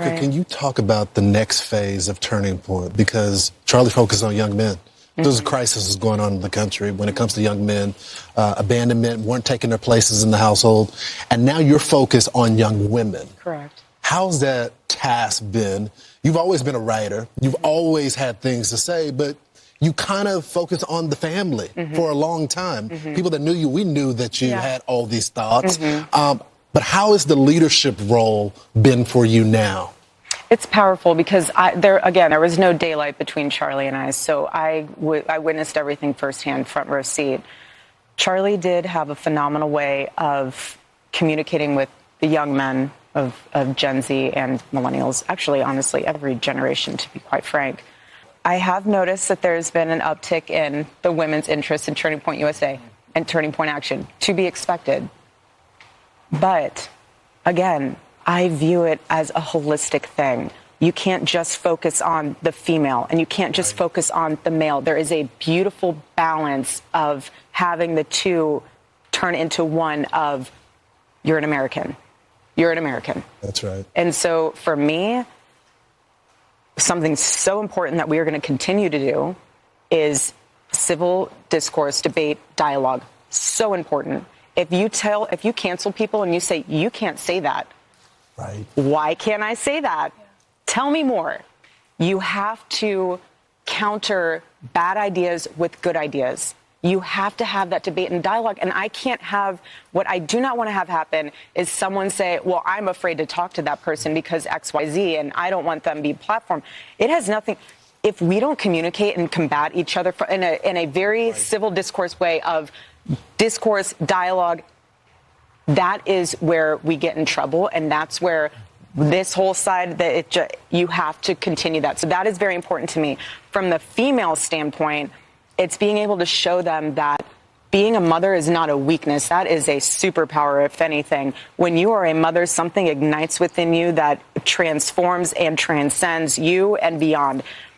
Erika, can you talk about the next phase of Turning Point? Because Charlie focused on young men. There's a crisis going on in the country when it comes to young men. Abandonment, weren't taking their places in the household. And now you're focused on young women. Correct. How's that task been? You've always been a writer. You've always had things to say, but you kind of focused on the family for a long time. People that knew you, we knew that you had all these thoughts. But how has the leadership role been for you now? It's powerful because there was no daylight between Charlie and I, so I witnessed everything firsthand, front row seat. Charlie did have a phenomenal way of communicating with the young men of Gen Z and millennials, actually, honestly, every generation, to be quite frank. I have noticed that there's been an uptick in the women's interest in Turning Point USA and Turning Point Action, to be expected. But, again, I view it as a holistic thing. You can't just focus on the female and you can't just focus on the male. There is a beautiful balance of having the two turn into one of you're an American. You're an American. That's right. And so for me, something so important that we are going to continue to do is civil discourse, debate, dialogue. So important. If you cancel people and you say, you can't say that, right. Why can't I say that? Tell me more. You have to counter bad ideas with good ideas. You have to have that debate and dialogue. And I can't have, what I do not want to have happen is someone say, well, I'm afraid to talk to that person because X, Y, Z, and I don't want them to be platformed. It has nothing. If we don't communicate and combat each other in a very civil discourse way of discourse, dialogue, that is where we get in trouble, and that's where this whole side, you have to continue that. So that is very important to me. From the female standpoint, it's being able to show them that being a mother is not a weakness. That is a superpower, if anything. When you are a mother, something ignites within you that transforms and transcends you and beyond.